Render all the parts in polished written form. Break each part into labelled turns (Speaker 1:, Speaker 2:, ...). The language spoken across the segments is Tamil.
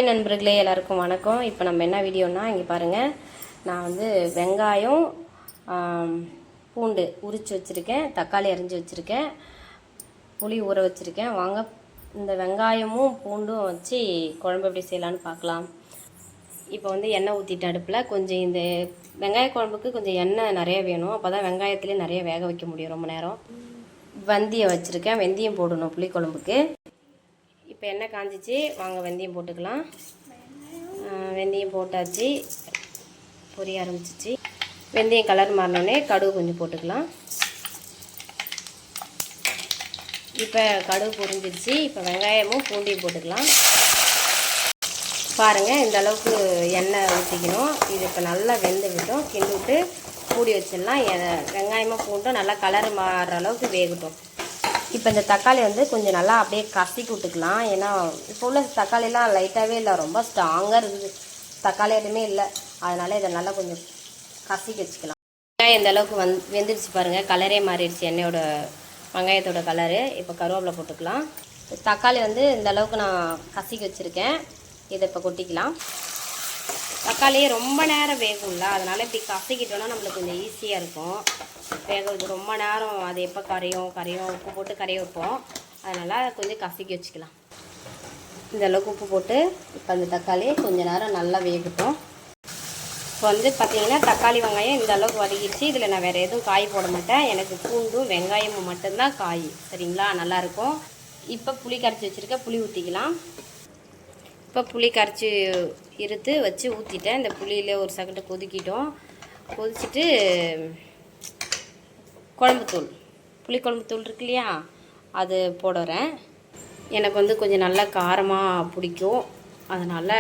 Speaker 1: நண்பர்களே எல்லாருக்கும் வணக்கம். இப்போ நம்ம என்ன வீடியோனா இங்கே பாருங்கள், நான் வந்து வெங்காயம் பூண்டு உரித்து வச்சுருக்கேன், தக்காளி அரிஞ்சு வச்சுருக்கேன், புளி ஊற வச்சுருக்கேன். வாங்க இந்த வெங்காயமும் பூண்டும் வச்சு குழம்பு எப்படி செய்யலான்னு பார்க்கலாம். இப்போ வந்து எண்ணெய் ஊற்றிட்டு அடுப்பில் கொஞ்சம் இந்த வெங்காய குழம்புக்கு கொஞ்சம் எண்ணெய் நிறைய வேணும், அப்போ தான் வெங்காயத்துலேயே நிறைய வேக வைக்க முடியும் ரொம்ப நேரம். வெந்தயம் வச்சுருக்கேன், வெந்தயம் போடணும் புளி குழம்புக்கு. இப்போ எண்ணெய் காஞ்சிச்சு, வாங்க வெந்தயம் போட்டுக்கலாம். வெந்தயம் போட்டாச்சு, பொரிய ஆரம்பிச்சிச்சு. வெந்தயம் கலர் மாறினோடனே கடுகு கொஞ்சம் போட்டுக்கலாம். இப்போ கடுகு பொரிஞ்சிருச்சு. இப்போ வெங்காயமும் பூண்டையும் போட்டுக்கலாம். பாருங்கள், இந்த அளவுக்கு எண்ணெய் ஊற்றிக்கணும். இது இப்போ நல்லா வெந்து விட்டோம், கிண்டி விட்டு மூடி வச்சிடலாம். வெங்காயமும் பூண்டும் நல்லா கலர் மாறுற அளவுக்கு வேகட்டும். இப்போ இந்த தக்காளி வந்து கொஞ்சம் நல்லா அப்படியே கசக்கி விட்டுக்கலாம். ஏன்னா இப்போ உள்ள தக்காளிலாம் லைட்டாகவே இல்லை, ரொம்ப ஸ்ட்ராங்காக இருக்குது, தக்காளி எதுவுமே இல்லை. அதனால் இதை நல்லா கொஞ்சம் கசக்கி வச்சுக்கலாம். வெங்காயம் இந்த அளவுக்கு வெந்துடுச்சு பாருங்கள், கலரே மாறிடுச்சு எண்ணெயோட வெங்காயத்தோட கலரு. இப்போ கருவேப்பிலை போட்டுக்கலாம். தக்காளி வந்து இந்த அளவுக்கு நான் கசக்கி வச்சுருக்கேன், இதை இப்போ கொட்டிக்கலாம். தக்காளியே ரொம்ப நேரம் வேகும்ல, அதனால் இப்படி கசக்கிட்டோன்னா நம்மளுக்கு கொஞ்சம் ஈஸியாக இருக்கும். வேகிறது ரொம்ப நேரம் அது எப்போ கரையும் உப்பு போட்டு கரைய வைப்போம், அதனால் கொஞ்சம் கசக்கி வச்சுக்கலாம். இந்த அளவுக்கு உப்பு போட்டு இப்போ அந்த தக்காளி கொஞ்சம் நேரம் நல்லா வேகட்டும். இப்போ வந்து பார்த்திங்கன்னா தக்காளி வெங்காயம் இந்த அளவுக்கு வதக்கிடுச்சு. இதில் நான் வேறு எதுவும் காய் போட மாட்டேன், எனக்கு பூண்டும் வெங்காயமும் மட்டும்தான் காய், சரிங்களா? நல்லாயிருக்கும். இப்போ புளி கரைச்சி வச்சுருக்க புளி ஊற்றிக்கலாம். இப்போ புளி கரைச்சி இருத்து வச்சு ஊற்றிட்டேன். இந்த புளியில் ஒரு செகண்டு கொதிக்கிட்டோம். கொதிச்சுட்டு குழம்புத்தூள், புளிக்குழம்புத்தூள் இருக்கு இல்லையா, அது போடுறேன். எனக்கு வந்து கொஞ்சம் நல்லா காரமாக பிடிக்கும், அதனால்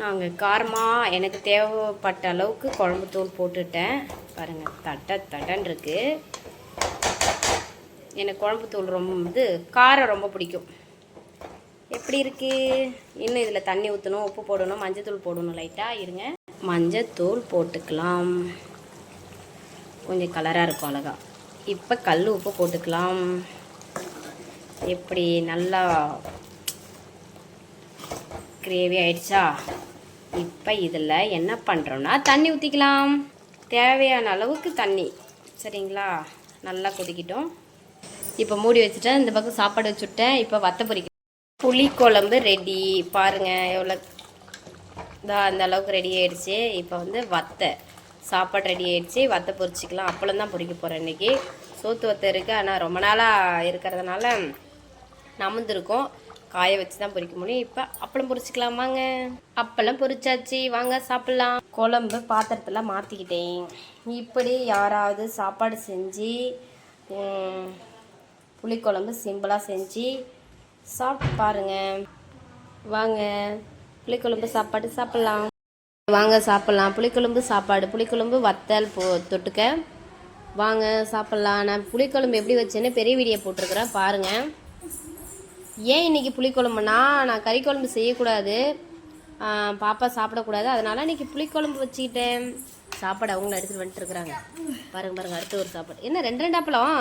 Speaker 1: நாங்கள் காரமாக எனக்கு தேவைப்பட்ட அளவுக்கு குழம்புத்தூள் போட்டுட்டேன். பாருங்கள், தட்டன் இருக்குது. எனக்கு குழம்புத்தூள் ரொம்ப காரம் ரொம்ப பிடிக்கும். எப்படி இருக்குது? இன்னும் இதில் தண்ணி ஊற்றணும், உப்பு போடணும், மஞ்சத்தூள் போடணும் லைட்டாக. இருங்க, மஞ்சத்தூள் போட்டுக்கலாம், கொஞ்சம் கலராக இருக்கும் அழகா. இப்போ கல் உப்பு போட்டுக்கலாம். எப்படி நல்லா கிரேவி ஆயிடுச்சா? இப்போ இதில் என்ன பண்ணுறோன்னா தண்ணி ஊற்றிக்கலாம், தேவையான அளவுக்கு தண்ணி, சரிங்களா? நல்லா கொதிக்கிட்டோம். இப்போ மூடி வச்சுட்டேன், இந்த பக்கம் சாப்பாடு வச்சுட்டேன். இப்போ வத்த பொரிக்க புளிக்குழம்பு ரெடி. பாருங்கள் எவ்வளோ அந்த அளவுக்கு ரெடி ஆகிடுச்சு. இப்போ வந்து சாப்பாடு ரெடி ஆகிடுச்சு. வத்தை பொரிச்சிக்கலாம். அப்பளம் தான் பொரிக்க போகிறேன் இன்றைக்கி. சோத்து வத்தை இருக்குது, ஆனால் ரொம்ப நாளாக இருக்கிறதுனால நமுந்துருக்கும், காய வச்சு தான் பொரிக்க முடியும். இப்போ அப்பளம் பொரிச்சிக்கலாம் வாங்க. அப்பளம் பொரிச்சாச்சு, வாங்க சாப்பிட்லாம். குழம்பு பாத்திரத்தில் மாற்றிக்கிட்டேன். இப்படி யாராவது சாப்பாடு செஞ்சு புளிக்குழம்பு சிம்பிளாக செஞ்சு சாப்பிட்டு பாருங்கள். வாங்க புளிக்குழம்பு சாப்பாடு சாப்பிட்லாம். வாங்க சாப்பிட்லாம். புளிக்குழம்பு சாப்பாடு, புளிக்குழம்பு வத்தல் தொட்டுக்க வாங்க சாப்பிட்லாம். நான் புளிக்குழம்பு எப்படி வச்சேன்னு பெரிய வீடியோ போட்டிருக்கிறேன், பாருங்கள். ஏன் இன்றைக்கி புளிக்குழம்புனா, நான் கறி குழம்பு செய்யக்கூடாது, பாப்பா சாப்பிடக்கூடாது, அதனால் இன்றைக்கி புளிக்குழம்பு வச்சுக்கிட்டேன். சாப்பாடு அவங்களும் எடுத்துகிட்டு வந்துட்டுருக்குறாங்க. பாருங்கள் அடுத்த ஒரு சாப்பாடு. என்ன ரெண்டு அப்பளம்